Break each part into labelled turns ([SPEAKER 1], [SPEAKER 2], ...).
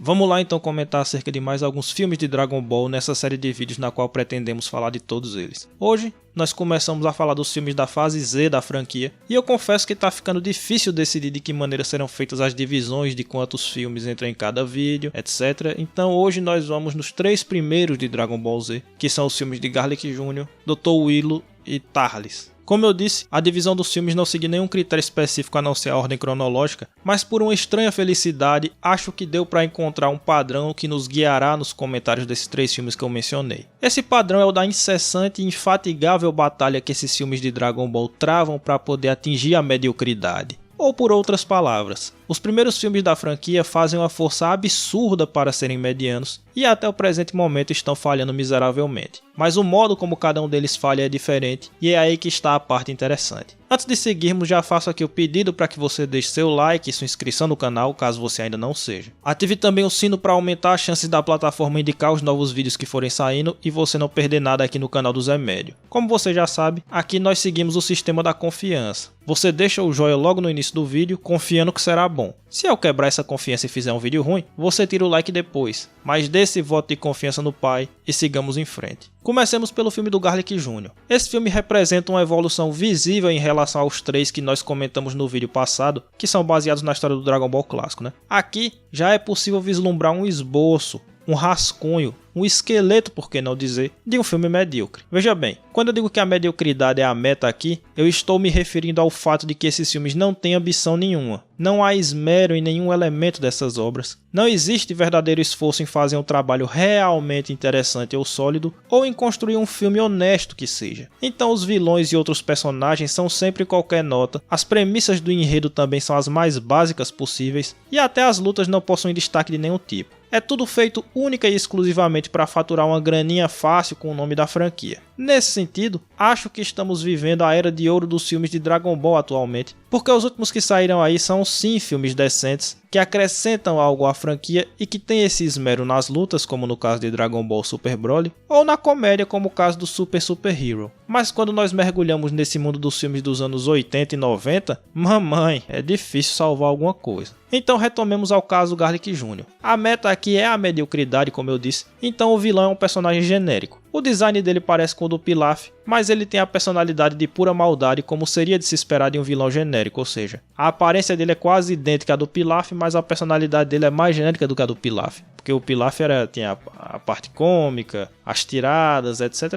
[SPEAKER 1] Vamos lá então comentar acerca de mais alguns filmes de Dragon Ball nessa série de vídeos na qual pretendemos falar de todos eles. Hoje, nós começamos a falar dos filmes da fase Z da franquia, e eu confesso que tá ficando difícil decidir de que maneira serão feitas as divisões de quantos filmes entram em cada vídeo, etc. Então hoje nós vamos nos 3 primeiros de Dragon Ball Z, que são os filmes de Garlic Jr., Dr. Willow e Tarles. Como eu disse, a divisão dos filmes não segue nenhum critério específico a não ser a ordem cronológica, mas por uma estranha felicidade, acho que deu para encontrar um padrão que nos guiará nos comentários desses 3 filmes que eu mencionei. Esse padrão é o da incessante e infatigável batalha que esses filmes de Dragon Ball travam para poder atingir a mediocridade. Ou por outras palavras, os primeiros filmes da franquia fazem uma força absurda para serem medianos e até o presente momento estão falhando miseravelmente. Mas o modo como cada um deles falha é diferente e é aí que está a parte interessante. Antes de seguirmos, já faço aqui o pedido para que você deixe seu like e sua inscrição no canal, caso você ainda não seja. Ative também o sino para aumentar as chances da plataforma indicar os novos vídeos que forem saindo e você não perder nada aqui no canal do Zé Médio. Como você já sabe, aqui nós seguimos o sistema da confiança. Você deixa o joinha logo no início do vídeo, confiando que será bom. Se eu quebrar essa confiança e fizer um vídeo ruim, você tira o like depois, mas dê esse voto de confiança no pai e sigamos em frente. Comecemos pelo filme do Garlic Jr. Esse filme representa uma evolução visível em relação aos 3 que nós comentamos no vídeo passado, que são baseados na história do Dragon Ball clássico, né? Aqui já é possível vislumbrar um esboço, um rascunho, um esqueleto, por que não dizer, de um filme medíocre. Veja bem, quando eu digo que a mediocridade é a meta aqui, eu estou me referindo ao fato de que esses filmes não têm ambição nenhuma. Não há esmero em nenhum elemento dessas obras. Não existe verdadeiro esforço em fazer um trabalho realmente interessante ou sólido, ou em construir um filme honesto que seja. Então os vilões e outros personagens são sempre qualquer nota, as premissas do enredo também são as mais básicas possíveis, e até as lutas não possuem destaque de nenhum tipo. É tudo feito única e exclusivamente para faturar uma graninha fácil com o nome da franquia. Nesse sentido, acho que estamos vivendo a era de ouro dos filmes de Dragon Ball atualmente, porque os últimos que saíram aí são sim filmes decentes, que acrescentam algo à franquia e que tem esse esmero nas lutas, como no caso de Dragon Ball Super Broly, ou na comédia, como o caso do Super Hero. Mas quando nós mergulhamos nesse mundo dos filmes dos anos 80 e 90, mamãe, é difícil salvar alguma coisa. Então retomemos ao caso do Garlic Jr. A meta aqui é a mediocridade, como eu disse, então o vilão é um personagem genérico. O design dele parece com o do Pilaf, mas ele tem a personalidade de pura maldade, como seria de se esperar de um vilão genérico, ou seja, a aparência dele é quase idêntica à do Pilaf, mas a personalidade dele é mais genérica do que a do Pilaf. Porque o Pilaf tinha a parte cômica, as tiradas, etc.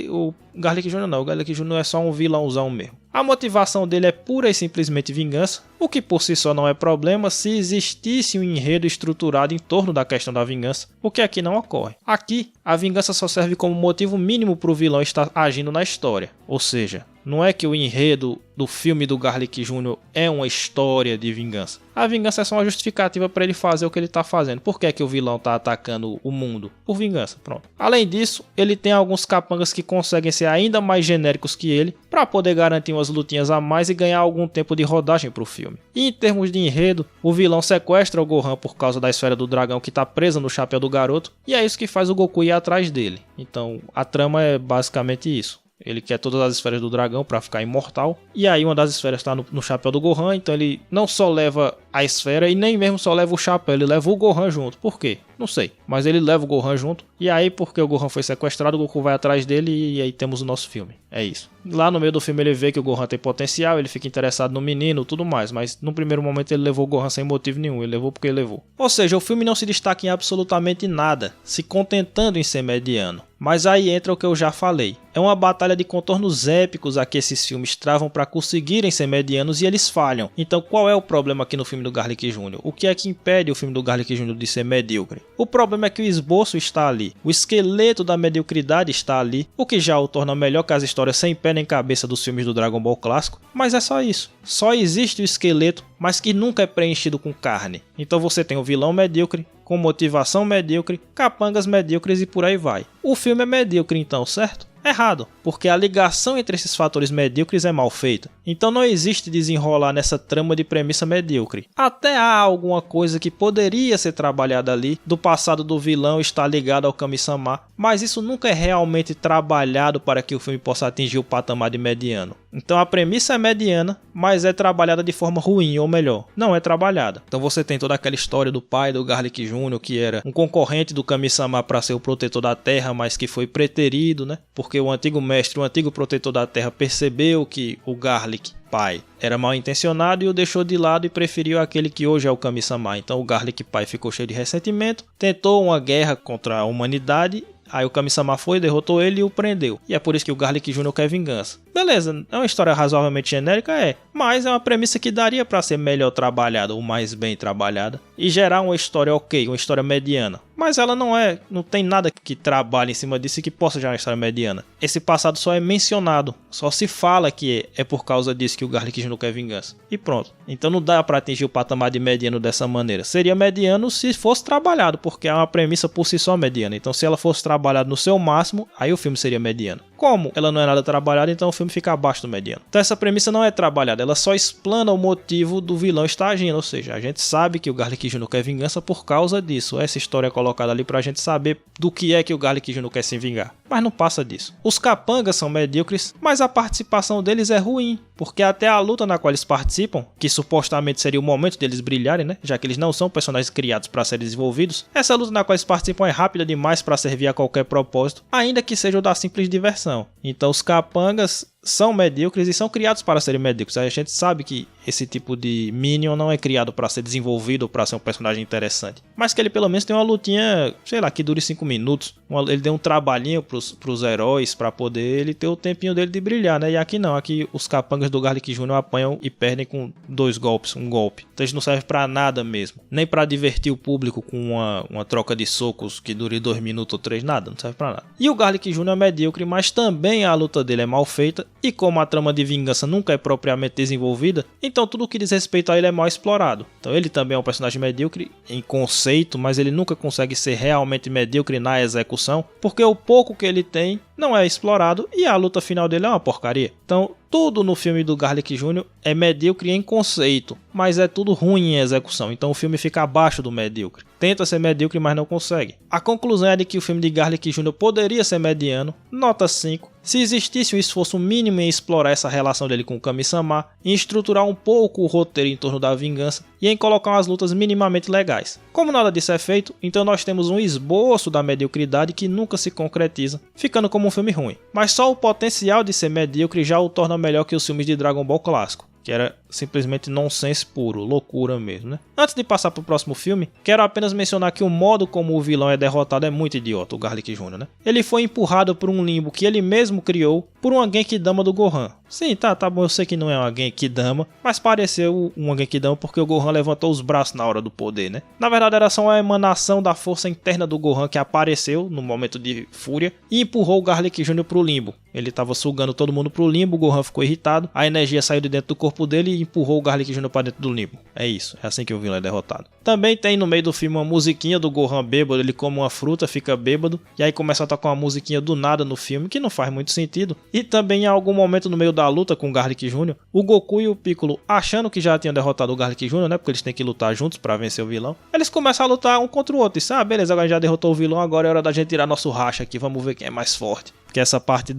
[SPEAKER 1] O Garlic Jr. não, o Garlic Jr. é só um vilãozão mesmo. A motivação dele é pura e simplesmente vingança, o que por si só não é problema se existisse um enredo estruturado em torno da questão da vingança, o que aqui não ocorre. Aqui, a vingança só serve como motivo mínimo para o vilão estar agindo na história, ou seja, não é que o enredo do filme do Garlic Jr. é uma história de vingança. A vingança é só uma justificativa para ele fazer o que ele está fazendo. Por que é que o vilão está atacando o mundo? Por vingança, pronto. Além disso, ele tem alguns capangas que conseguem ser ainda mais genéricos que ele, para poder garantir umas lutinhas a mais e ganhar algum tempo de rodagem para o filme. E em termos de enredo, o vilão sequestra o Gohan por causa da esfera do dragão que está presa no chapéu do garoto, e é isso que faz o Goku ir atrás dele. Então, a trama é basicamente isso. Ele quer todas as esferas do dragão para ficar imortal. E aí uma das esferas está no chapéu do Gohan. Então ele não só leva a esfera e nem mesmo só leva o chapéu. Ele leva o Gohan junto. Por quê? Não sei. Mas ele leva o Gohan junto. E aí porque o Gohan foi sequestrado, o Goku vai atrás dele e aí temos o nosso filme. É isso. Lá no meio do filme ele vê que o Gohan tem potencial. Ele fica interessado no menino, tudo mais. Mas no primeiro momento ele levou o Gohan sem motivo nenhum. Ele levou porque ele levou. Ou seja, o filme não se destaca em absolutamente nada, se contentando em ser mediano. Mas aí entra o que eu já falei. É uma batalha de contornos épicos a que esses filmes travam para conseguirem ser medianos e eles falham. Então qual é o problema aqui no filme do Garlic Jr.? O que é que impede o filme do Garlic Jr. de ser medíocre? O problema é que o esboço está ali. O esqueleto da mediocridade está ali, o que já o torna melhor que as histórias sem pé nem cabeça dos filmes do Dragon Ball clássico. Mas é só isso. Só existe o esqueleto, mas que nunca é preenchido com carne. Então você tem o vilão medíocre, com motivação medíocre, capangas medíocres e por aí vai. O filme é medíocre então, certo? Errado, porque a ligação entre esses fatores medíocres é mal feita. Então não existe desenrolar nessa trama de premissa medíocre. Até há alguma coisa que poderia ser trabalhada ali, do passado do vilão estar ligado ao Kami-sama, mas isso nunca é realmente trabalhado para que o filme possa atingir o patamar de mediano. Então a premissa é mediana, mas é trabalhada de forma ruim, ou melhor, não é trabalhada. Então você tem toda aquela história do pai do Garlic Jr., que era um concorrente do Kami-sama para ser o protetor da Terra, mas que foi preterido, né? Porque o antigo mestre, o antigo protetor da Terra, percebeu que o Garlic pai era mal intencionado e o deixou de lado e preferiu aquele que hoje é o Kami-sama. Então o Garlic pai ficou cheio de ressentimento, tentou uma guerra contra a humanidade. Aí o Kami-sama foi, derrotou ele e o prendeu. E é por isso que o Garlic Jr. quer vingança. Beleza, é uma história razoavelmente genérica, mas é uma premissa que daria para ser melhor trabalhada ou mais bem trabalhada e gerar uma história ok, uma história mediana. Mas ela não tem nada que trabalhe em cima disso e que possa gerar uma história mediana. Esse passado só é mencionado, só se fala que é por causa disso que o Garlic Jr. quer vingança. E pronto. Então não dá para atingir o patamar de mediano dessa maneira. Seria mediano se fosse trabalhado, porque é uma premissa por si só mediana. Então se ela fosse trabalhada no seu máximo, aí o filme seria mediano. Como ela não é nada trabalhada, então o filme fica abaixo do mediano. Então essa premissa não é trabalhada, ela só explana o motivo do vilão estar agindo. Ou seja, a gente sabe que o Garlic Jr. quer vingança por causa disso. Essa história é colocada ali pra gente saber do que é que o Garlic Jr. quer se vingar. Mas não passa disso. Os capangas são medíocres, mas a participação deles é ruim. Porque até a luta na qual eles participam, que supostamente seria o momento deles brilharem, né? Já que eles não são personagens criados para serem desenvolvidos, essa luta na qual eles participam é rápida demais para servir a qualquer propósito, ainda que seja o da simples diversão. Então os capangas são medíocres e são criados para serem medíocres. A gente sabe que esse tipo de Minion não é criado para ser desenvolvido ou para ser um personagem interessante, mas que ele pelo menos tem uma lutinha, sei lá, que dure 5 minutos. Ele deu um trabalhinho pros heróis para poder ele ter o tempinho dele de brilhar, né? E aqui não, aqui os capangas do Garlic Jr. apanham e perdem com 2 golpes, um golpe. Então eles não servem para nada mesmo, nem para divertir o público com uma troca de socos que dure 2 minutos ou 3, nada, não serve para nada. E o Garlic Jr. é medíocre, mas também a luta dele é mal feita. E como a trama de vingança nunca é propriamente desenvolvida, então tudo que diz respeito a ele é mal explorado. Então ele também é um personagem medíocre em conceito, mas ele nunca consegue ser realmente medíocre na execução, porque o pouco que ele tem não é explorado e a luta final dele é uma porcaria. Então tudo no filme do Garlic Jr. é medíocre em conceito, mas é tudo ruim em execução, então o filme fica abaixo do medíocre. Tenta ser medíocre, mas não consegue. A conclusão é de que o filme de Garlic Jr. poderia ser mediano, nota 5, se existisse um esforço mínimo em explorar essa relação dele com o Kami-sama, em estruturar um pouco o roteiro em torno da vingança e em colocar umas lutas minimamente legais. Como nada disso é feito, então nós temos um esboço da mediocridade que nunca se concretiza, ficando como um filme ruim. Mas só o potencial de ser medíocre já o torna melhor que os filmes de Dragon Ball clássico, que era simplesmente nonsense puro, loucura mesmo, né? Antes de passar pro próximo filme, quero apenas mencionar que o modo como o vilão é derrotado é muito idiota, o Garlic Jr., né? Ele foi empurrado por um limbo que ele mesmo criou por uma Genkidama do Gohan. Sim, tá bom, eu sei que não é uma Genkidama, mas pareceu uma Genkidama porque o Gohan levantou os braços na hora do poder, né? Na verdade era só uma emanação da força interna do Gohan que apareceu no momento de fúria e empurrou o Garlic Jr. pro limbo. Ele tava sugando todo mundo pro limbo, o Gohan ficou irritado, a energia saiu de dentro do corpo dele e empurrou o Garlic Jr. para dentro do limbo. É isso, é assim que o vilão é derrotado. Também tem no meio do filme uma musiquinha do Gohan bêbado, ele come uma fruta, fica bêbado, e aí começa a tocar uma musiquinha do nada no filme, que não faz muito sentido. E também em algum momento no meio da luta com o Garlic Jr., o Goku e o Piccolo, achando que já tinham derrotado o Garlic Jr., né, porque eles têm que lutar juntos para vencer o vilão, eles começam a lutar um contra o outro, e ah, beleza, agora já derrotou o vilão, agora é hora da gente tirar nosso racha aqui, vamos ver quem é mais forte. Porque essa parte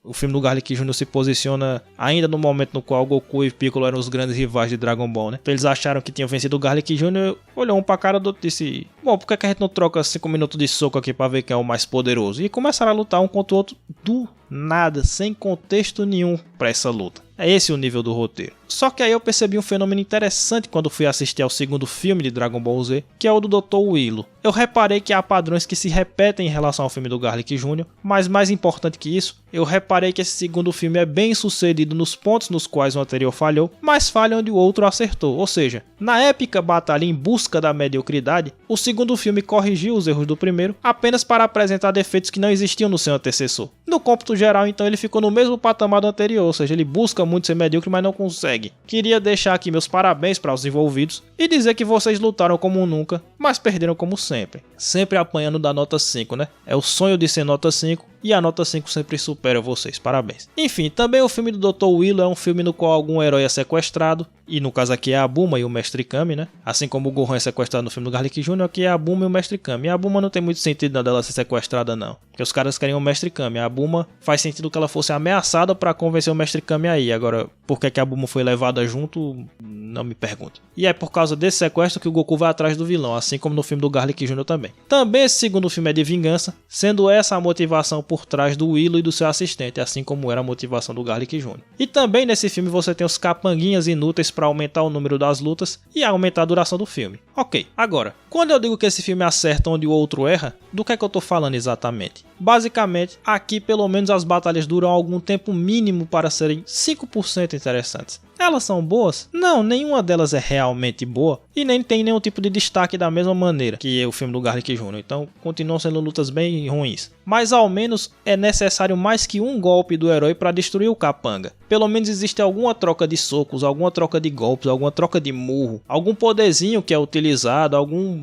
[SPEAKER 1] o filme do Garlic Jr. se posiciona ainda no momento no qual Goku e Piccolo eram os grandes rivais de Dragon Ball, né? Então eles acharam que tinham vencido o Garlic Jr., olhou um pra cara do outro e disse: bom, por que a gente não troca 5 minutos de soco aqui pra ver quem é o mais poderoso? E começaram a lutar um contra o outro do nada, sem contexto nenhum pra essa luta. É esse o nível do roteiro. Só que aí eu percebi um fenômeno interessante quando fui assistir ao segundo filme de Dragon Ball Z, que é o do Dr. Willow. Eu reparei que há padrões que se repetem em relação ao filme do Garlic Jr., mas mais importante que isso, eu reparei que esse segundo filme é bem sucedido nos pontos nos quais o anterior falhou, mas falha onde o outro acertou. Ou seja, na épica batalha em busca da mediocridade, o segundo filme corrigiu os erros do primeiro apenas para apresentar defeitos que não existiam no seu antecessor. No cômputo geral, então, ele ficou no mesmo patamar do anterior, ou seja, ele busca muito ser medíocre, mas não consegue. Queria deixar aqui meus parabéns para os envolvidos e dizer que vocês lutaram como nunca, mas perderam como sempre. Sempre apanhando da nota 5, né? É o sonho de ser nota 5, e a nota 5 sempre supera vocês, parabéns. Enfim, também o filme do Dr. Willow é um filme no qual algum herói é sequestrado, e no caso aqui é a Bulma e o Mestre Kami, né? Assim como o Gohan é sequestrado no filme do Garlic Jr., aqui é a Bulma e o Mestre Kami. E a Bulma não tem muito sentido não, dela ser sequestrada não, porque os caras querem o Mestre Kami. A Bulma faz sentido que ela fosse ameaçada pra convencer o Mestre Kami aí. Agora, por que a Bulma foi levada junto, não me pergunto. E é por causa desse sequestro que o Goku vai atrás do vilão, assim como no filme do Garlic Jr. também. Também esse segundo filme é de vingança, sendo essa a motivação por trás do Willow e do seu assistente, assim como era a motivação do Garlic Jr. E também nesse filme você tem os capanguinhas inúteis para aumentar o número das lutas e aumentar a duração do filme. Ok, agora, quando eu digo que esse filme acerta onde o outro erra, do que é que eu tô falando exatamente? Basicamente, aqui pelo menos as batalhas duram algum tempo mínimo para serem 5% interessantes. Elas são boas? Não, nenhuma delas é realmente boa e nem tem nenhum tipo de destaque da mesma maneira que o filme do Garlic Jr. Então continuam sendo lutas bem ruins. Mas ao menos é necessário mais que um golpe do herói para destruir o capanga. Pelo menos existe alguma troca de socos, alguma troca de golpes, alguma troca de murro, algum poderzinho que é utilizado,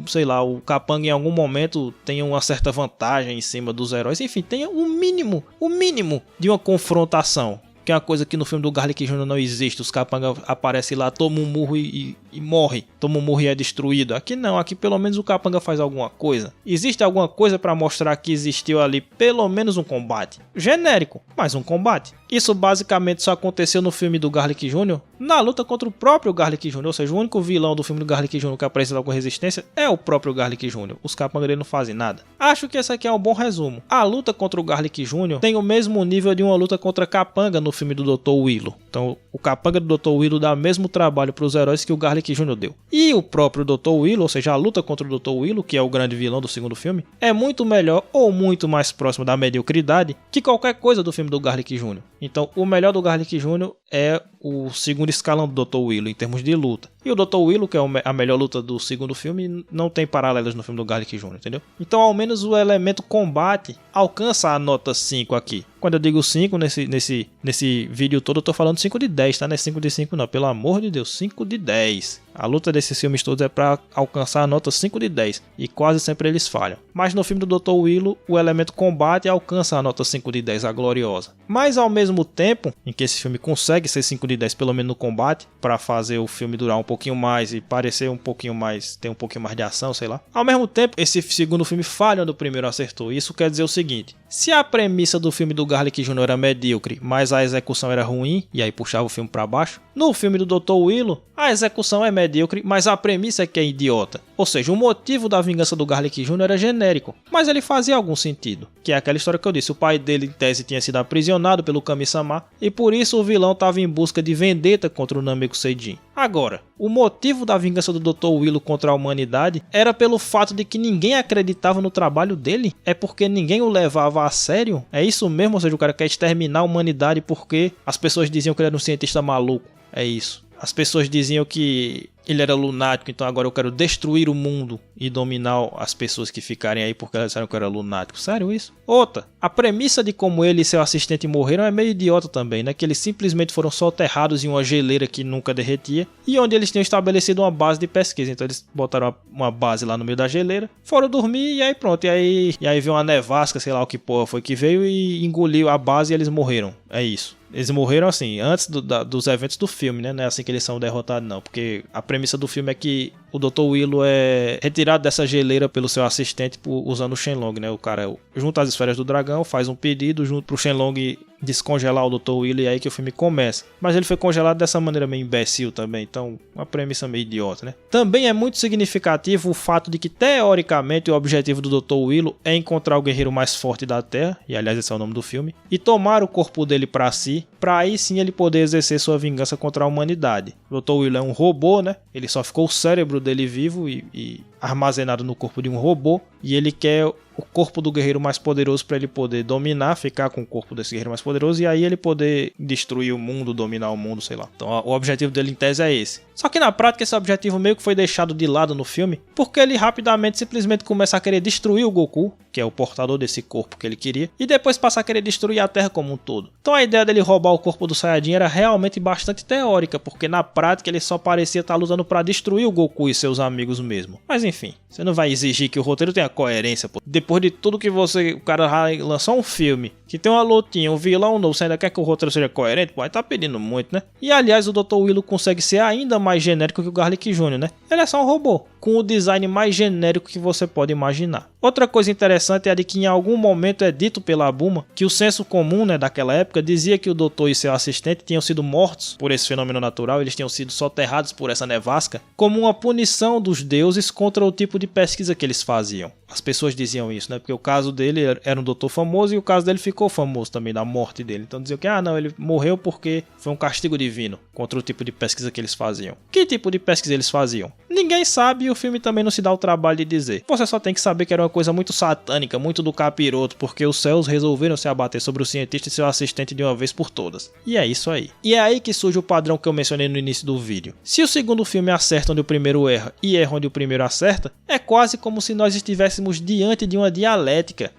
[SPEAKER 1] sei lá, o capanga em algum momento tem uma certa vantagem em cima dos heróis. Enfim, tem o mínimo de uma confrontação. Que é uma coisa que no filme do Garlic Jr. não existe. Os capangas aparecem lá, tomam um murro e morre. Toma um murro e é destruído. Aqui não, aqui pelo menos o capanga faz alguma coisa. Existe alguma coisa para mostrar que existiu ali pelo menos um combate. Genérico, mas um combate. Isso basicamente só aconteceu no filme do Garlic Jr. na luta contra o próprio Garlic Jr. Ou seja, o único vilão do filme do Garlic Jr. que apresenta alguma resistência é o próprio Garlic Jr. Os capangas dele não fazem nada. Acho que esse aqui é um bom resumo. A luta contra o Garlic Jr. tem o mesmo nível de uma luta contra capanga no filme do Dr. Willow. Então o capanga do Dr. Willow dá o mesmo trabalho para os heróis que o Garlic Jr. deu. E o próprio Dr. Willow, ou seja, a luta contra o Dr. Willow, que é o grande vilão do segundo filme, é muito melhor ou muito mais próximo da mediocridade que qualquer coisa do filme do Garlic Jr. Então o melhor do Garlic Jr. é o segundo escalão do Dr. Willow em termos de luta. E o Dr. Willow, que é a melhor luta do segundo filme, não tem paralelos no filme do Garlic Jr., entendeu? Então ao menos o elemento combate alcança a nota 5 aqui. Quando eu digo 5 nesse vídeo todo, eu tô falando 5 de 10, tá? Não é 5 de 5 não, pelo amor de Deus, 5 de 10. A luta desses filmes todos é para alcançar a nota 5 de 10 e quase sempre eles falham. Mas no filme do Dr. Willow, o elemento combate alcança a nota 5 de 10, a gloriosa. Mas ao mesmo tempo em que esse filme consegue ser 5 de 10 pelo menos no combate, para fazer o filme durar um pouquinho mais e parecer um pouquinho mais, ter um pouquinho mais de ação, sei lá. Ao mesmo tempo, esse segundo filme falha onde o primeiro acertou. Isso quer dizer o seguinte: se a premissa do filme do Garlic Jr. era medíocre, mas a execução era ruim, e aí puxava o filme para baixo, no filme do Dr. Willow, a execução é medíocre, mas a premissa é que é idiota. Ou seja, o motivo da vingança do Garlic Jr. era genérico, mas ele fazia algum sentido. Que é aquela história que eu disse, o pai dele em tese tinha sido aprisionado pelo Kami-sama, e por isso o vilão estava em busca de vendetta contra o Namekusei-jin. Agora, o motivo da vingança do Dr. Willow contra a humanidade era pelo fato de que ninguém acreditava no trabalho dele? É porque ninguém o levava a sério? É isso mesmo? Ou seja, o cara quer exterminar a humanidade porque as pessoas diziam que ele era um cientista maluco? É isso. As pessoas diziam que ele era lunático, então agora eu quero destruir o mundo e dominar as pessoas que ficarem aí porque elas disseram que eu era lunático. Sério isso? Outra, a premissa de como ele e seu assistente morreram é meio idiota também, né? Que eles simplesmente foram soterrados em uma geleira que nunca derretia e onde eles tinham estabelecido uma base de pesquisa. Então eles botaram uma base lá no meio da geleira, foram dormir e aí pronto. E aí veio uma nevasca, sei lá o que porra foi que veio e engoliu a base e eles morreram. É isso. Eles morreram assim, antes dos eventos do filme, né? Não é assim que eles são derrotados não, porque a premissa do filme é que o Dr. Willow é retirado dessa geleira pelo seu assistente usando o Shenlong, né? O cara junta as esferas do dragão, faz um pedido junto pro Shenlong descongelar o Dr. Willow e aí que o filme começa. Mas ele foi congelado dessa maneira meio imbecil também, então uma premissa meio idiota, né? Também é muito significativo o fato de que teoricamente o objetivo do Dr. Willow é encontrar o guerreiro mais forte da Terra, e aliás esse é o nome do filme, e tomar o corpo dele pra si, pra aí sim ele poder exercer sua vingança contra a humanidade. O Dr. Willow é um robô, né? Ele só ficou o cérebro dele vivo e armazenado no corpo de um robô, e ele quer o corpo do guerreiro mais poderoso para ele poder dominar, ficar com o corpo desse guerreiro mais poderoso e aí ele poder destruir o mundo, dominar o mundo, sei lá. Então o objetivo dele em tese é esse. Só que na prática esse objetivo meio que foi deixado de lado no filme, porque ele rapidamente simplesmente começa a querer destruir o Goku, que é o portador desse corpo que ele queria, e depois passar a querer destruir a Terra como um todo. Então a ideia dele roubar o corpo do Saiyajin era realmente bastante teórica, porque na prática ele só parecia estar lutando para destruir o Goku e seus amigos mesmo. Mas enfim, você não vai exigir que o roteiro tenha coerência, pô. Depois de tudo que o cara lançou um filme que tem uma lutinha, um vilão novo, você ainda quer que o roteiro seja coerente? Pô, aí tá pedindo muito, né? E aliás, o Dr. Willow consegue ser ainda mais genérico que o Garlic Jr., né? Ele é só um robô, com o design mais genérico que você pode imaginar. Outra coisa interessante é a de que em algum momento é dito pela Bulma que o senso comum, né, daquela época dizia que o doutor e seu assistente tinham sido mortos por esse fenômeno natural, eles tinham sido soterrados por essa nevasca, como uma punição dos deuses contra o tipo de pesquisa que eles faziam. As pessoas diziam isso, né? Porque o caso dele era um doutor famoso e o caso dele ficou famoso também, da morte dele. Então diziam que, não, ele morreu porque foi um castigo divino contra o tipo de pesquisa que eles faziam. Que tipo de pesquisa eles faziam? Ninguém sabe e o filme também não se dá o trabalho de dizer. Você só tem que saber que era uma coisa muito satânica, muito do capiroto, porque os céus resolveram se abater sobre o cientista e seu assistente de uma vez por todas. E é isso aí. E é aí que surge o padrão que eu mencionei no início do vídeo. Se o segundo filme acerta onde o primeiro erra e erra onde o primeiro acerta, é quase como se nós estivéssemos diante de uma dialética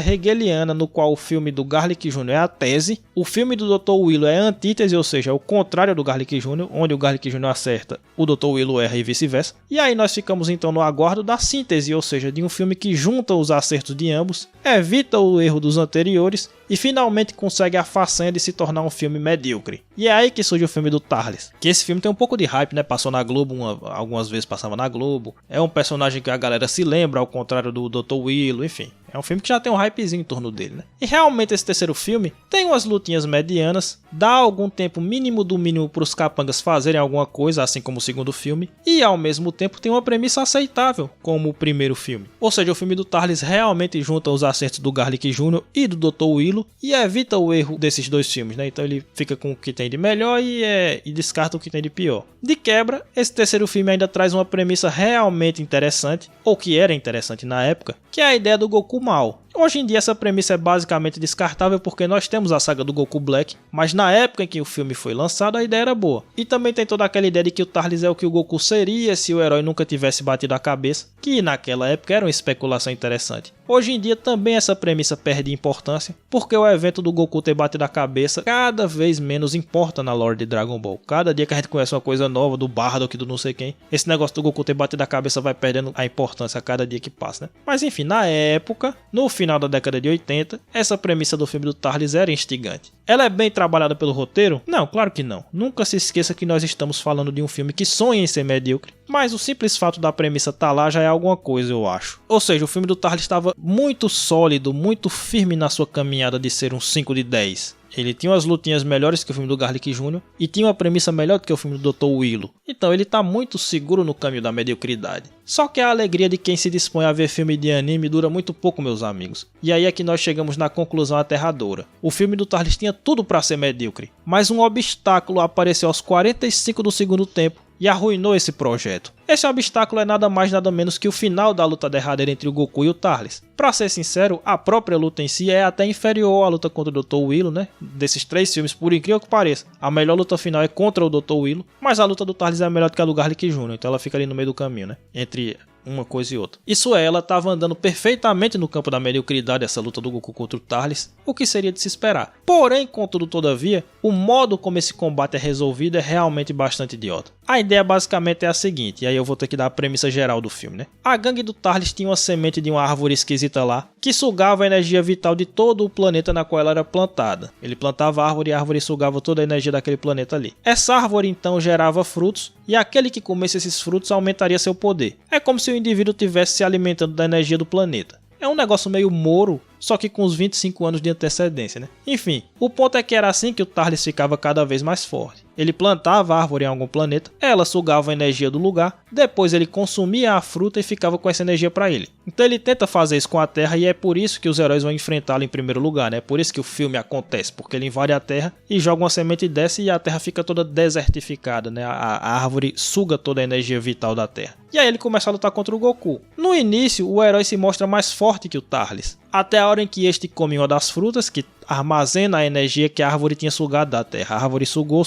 [SPEAKER 1] hegeliana, no qual o filme do Garlic Jr. é a tese, o filme do Dr. Willow é a antítese, ou seja, é o contrário do Garlic Jr., onde o Garlic Jr. acerta, o Dr. Willow erra e vice-versa. E aí nós ficamos então no aguardo da síntese, ou seja, de um filme que junta os acertos de ambos, evita o erro dos anteriores e finalmente consegue a façanha de se tornar um filme medíocre. E é aí que surge o filme do Tarles, que esse filme tem um pouco de hype, né? Passou na Globo, algumas vezes passava na Globo, é um personagem que a galera se lembra, ao contrário do Dr. Willow, enfim. É um filme que já tem um hypezinho em torno dele, né? E realmente esse terceiro filme tem umas lutinhas medianas, dá algum tempo mínimo do mínimo para os capangas fazerem alguma coisa, assim como o segundo filme, e ao mesmo tempo tem uma premissa aceitável, como o primeiro filme. Ou seja, o filme do Tarles realmente junta os acertos do Garlic Jr. e do Dr. Willow e evita o erro desses dois filmes, né? Então ele fica com o que tem de melhor e descarta o que tem de pior. De quebra, esse terceiro filme ainda traz uma premissa realmente interessante, ou que era interessante na época, que é a ideia do Goku mal. Hoje em dia essa premissa é basicamente descartável porque nós temos a saga do Goku Black, mas na época em que o filme foi lançado a ideia era boa. E também tem toda aquela ideia de que o Tarles é o que o Goku seria se o herói nunca tivesse batido a cabeça, que naquela época era uma especulação interessante. Hoje em dia também essa premissa perde importância, porque o evento do Goku ter batido a cabeça cada vez menos importa na lore de Dragon Ball. Cada dia que a gente conhece uma coisa nova do Bardock, do não sei quem, esse negócio do Goku ter batido a cabeça vai perdendo a importância a cada dia que passa, né? Mas enfim, na época, no final da década de 80, essa premissa do filme do Tarles era instigante. Ela é bem trabalhada pelo roteiro? Não, claro que não. Nunca se esqueça que nós estamos falando de um filme que sonha em ser medíocre, mas o simples fato da premissa estar lá já é alguma coisa, eu acho. Ou seja, o filme do Tarles estava muito sólido, muito firme na sua caminhada de ser um 5 de 10. Ele tinha umas lutinhas melhores que o filme do Garlic Jr. e tinha uma premissa melhor do que o filme do Dr. Willow. Então ele tá muito seguro no caminho da mediocridade. Só que a alegria de quem se dispõe a ver filme de anime dura muito pouco, meus amigos. E aí é que nós chegamos na conclusão aterradora. O filme do Tarles tinha tudo para ser medíocre, mas um obstáculo apareceu aos 45 do segundo tempo e arruinou esse projeto. Esse obstáculo é nada mais nada menos que o final da luta derradeira entre o Goku e o Tarles. Pra ser sincero, a própria luta em si é até inferior à luta contra o Dr. Willow, né? Desses três filmes, por incrível que pareça. A melhor luta final é contra o Dr. Willow, mas a luta do Tarles é melhor do que a do Garlic Jr., então ela fica ali no meio do caminho, né? Entre uma coisa e outra. Isso é, ela estava andando perfeitamente no campo da mediocridade, essa luta do Goku contra o Tarles, o que seria de se esperar. Porém, contudo, todavia, o modo como esse combate é resolvido é realmente bastante idiota. A ideia basicamente é a seguinte, e aí eu vou ter que dar a premissa geral do filme, né? A gangue do Tarles tinha uma semente de uma árvore esquisita lá, que sugava a energia vital de todo o planeta na qual ela era plantada. Ele plantava a árvore e a árvore sugava toda a energia daquele planeta ali. Essa árvore então gerava frutos, e aquele que comesse esses frutos aumentaria seu poder. É como se o indivíduo estivesse se alimentando da energia do planeta. É um negócio meio Moro, só que com uns 25 anos de antecedência, né? Enfim, o ponto é que era assim que o Tarles ficava cada vez mais forte. Ele plantava a árvore em algum planeta, ela sugava a energia do lugar, depois ele consumia a fruta e ficava com essa energia para ele. Então ele tenta fazer isso com a Terra e é por isso que os heróis vão enfrentá-lo em primeiro lugar, né? É por isso que o filme acontece, porque ele invade a Terra e joga uma semente dessa e a Terra fica toda desertificada, né? A árvore suga toda a energia vital da Terra. E aí ele começa a lutar contra o Goku. No início, o herói se mostra mais forte que o Tarles, até a hora em que este come uma das frutas, que armazena a energia que a árvore tinha sugado da terra. A árvore sugou,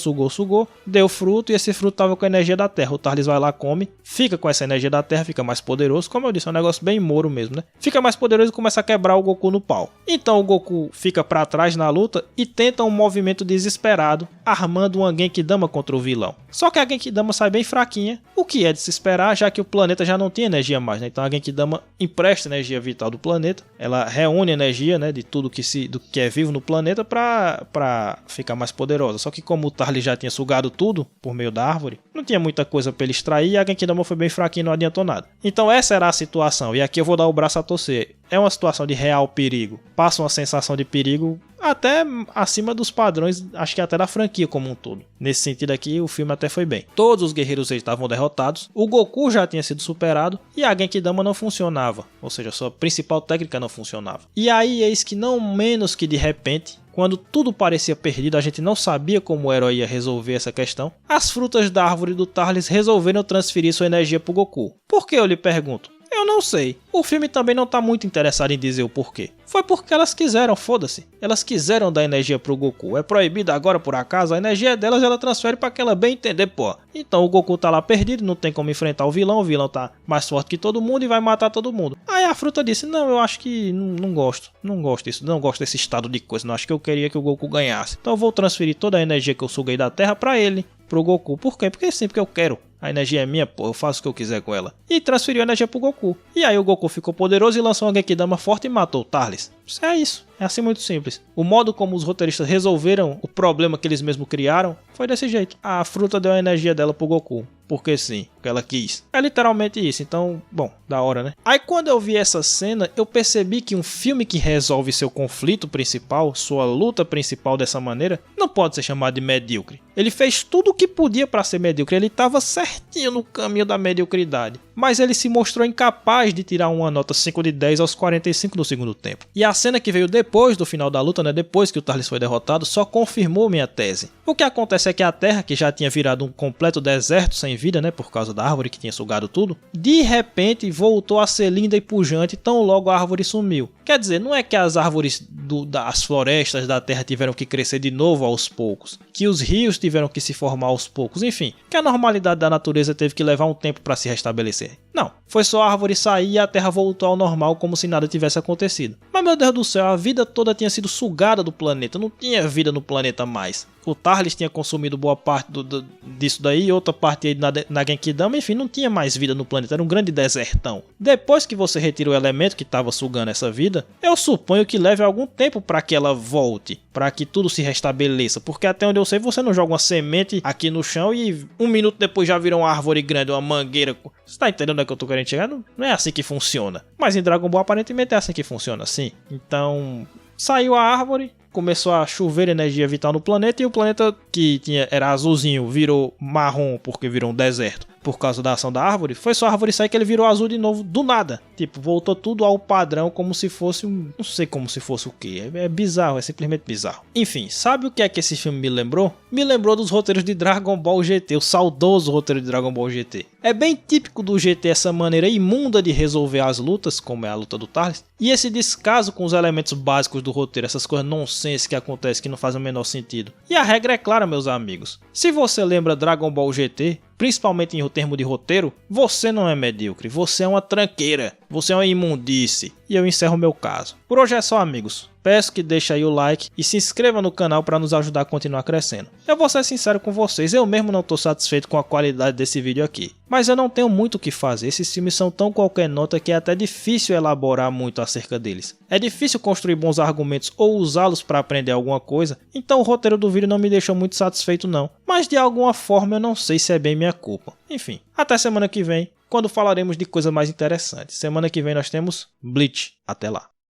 [SPEAKER 1] deu fruto e esse fruto estava com a energia da terra. O Tarlis vai lá, come, fica com essa energia da terra, fica mais poderoso. Como eu disse, é um negócio bem Moro mesmo, né? Fica mais poderoso e começa a quebrar o Goku no pau. Então o Goku fica pra trás na luta e tenta um movimento desesperado, armando uma Genkidama contra o vilão. Só que a Genkidama sai bem fraquinha, o que é de se esperar, já que o planeta já não tinha energia mais, né? Então a Genkidama empresta energia vital do planeta, ela reúne energia, né, de tudo que é vivo no planeta pra ficar mais poderosa. Só que como o Tarlis já tinha sugado tudo por meio da árvore, não tinha muita coisa pra ele extrair e a Genkidama foi bem fraquinha e não adiantou nada. Então essa era a situação, e aqui eu vou dar o braço a torcer. É uma situação de real perigo, passa uma sensação de perigo até acima dos padrões, acho que até da franquia como um todo. Nesse sentido aqui, o filme até foi bem. Todos os guerreiros estavam derrotados, o Goku já tinha sido superado e a Genkidama não funcionava, ou seja, sua principal técnica não funcionava. E aí eis que não menos que de repente, quando tudo parecia perdido, a gente não sabia como o herói ia resolver essa questão, as frutas da árvore do Tarlis resolveram transferir sua energia pro Goku. Por que, eu lhe pergunto? Eu não sei. O filme também não tá muito interessado em dizer o porquê. Foi porque elas quiseram, foda-se. Elas quiseram dar energia pro Goku. É proibido agora por acaso? A energia delas ela transfere pra aquela bem entender, pô. Então o Goku tá lá perdido, não tem como enfrentar o vilão tá mais forte que todo mundo e vai matar todo mundo. Aí a fruta disse, não, eu acho que não gosto disso, não gosto desse estado de coisa, não acho que eu queria que o Goku ganhasse. Então eu vou transferir toda a energia que eu suguei da Terra pra ele, pro Goku. Por quê? Porque é sempre que eu quero. A energia é minha, pô, eu faço o que eu quiser com ela. E transferiu a energia pro Goku. E aí o Goku ficou poderoso e lançou uma Genkidama forte e matou o Tarlis. É isso. É assim muito simples. O modo como os roteiristas resolveram o problema que eles mesmos criaram foi desse jeito. A fruta deu a energia dela pro Goku. Porque sim, porque ela quis. É literalmente isso, então, bom, da hora, né? Aí quando eu vi essa cena, eu percebi que um filme que resolve seu conflito principal, sua luta principal dessa maneira, não pode ser chamado de medíocre. Ele fez tudo o que podia para ser medíocre, ele estava certinho no caminho da mediocridade. Mas ele se mostrou incapaz de tirar uma nota 5 de 10 aos 45 do segundo tempo. E a cena que veio depois do final da luta, né, depois que o Tarlis foi derrotado, só confirmou minha tese. O que acontece é que a Terra, que já tinha virado um completo deserto sem vida, né, por causa da árvore que tinha sugado tudo, de repente voltou a ser linda e pujante tão logo a árvore sumiu. Quer dizer, não é que as árvores das florestas da Terra tiveram que crescer de novo aos poucos, que os rios tiveram que se formar aos poucos, enfim, que a normalidade da natureza teve que levar um tempo para se restabelecer. Não, foi só a árvore sair e a Terra voltou ao normal como se nada tivesse acontecido. Mas meu Deus do céu, a vida toda tinha sido sugada do planeta, não tinha vida no planeta mais. O Tarlis tinha consumido boa parte disso daí, outra parte aí na Genkidama, enfim, não tinha mais vida no planeta, era um grande desertão. Depois que você retira o elemento que estava sugando essa vida, eu suponho que leve algum tempo para que ela volte, para que tudo se restabeleça, porque até onde eu sei você não joga uma semente aqui no chão e um minuto depois já vira uma árvore grande, uma mangueira. Você tá entendendo onde é que eu tô querendo chegar? Não é assim que funciona. Mas em Dragon Ball aparentemente é assim que funciona, sim. Então, saiu a árvore, começou a chover energia vital no planeta e o planeta que era azulzinho virou marrom porque virou um deserto por causa da ação da árvore. Foi só a árvore sair que ele virou azul de novo do nada. Tipo, voltou tudo ao padrão como se fosse um... não sei como se fosse o que. É bizarro, é simplesmente bizarro. Enfim, sabe o que é que esse filme me lembrou? Me lembrou dos roteiros de Dragon Ball GT, o saudoso roteiro de Dragon Ball GT. É bem típico do GT essa maneira imunda de resolver as lutas, como é a luta do Tarlis, e esse descaso com os elementos básicos do roteiro, essas coisas nonsense que acontecem que não fazem o menor sentido. E a regra é clara, meus amigos. Se você lembra Dragon Ball GT, principalmente em termo de roteiro, você não é medíocre, você é uma tranqueira, você é uma imundície. E eu encerro meu caso. Por hoje é só, amigos. Peço que deixe aí o like e se inscreva no canal para nos ajudar a continuar crescendo. Eu vou ser sincero com vocês, eu mesmo não estou satisfeito com a qualidade desse vídeo aqui. Mas eu não tenho muito o que fazer, esses filmes são tão qualquer nota que é até difícil elaborar muito acerca deles. É difícil construir bons argumentos ou usá-los para aprender alguma coisa, então o roteiro do vídeo não me deixou muito satisfeito não. Mas de alguma forma eu não sei se é bem minha culpa. Enfim, até semana que vem, quando falaremos de coisas mais interessantes. Semana que vem nós temos Bleach. Até lá.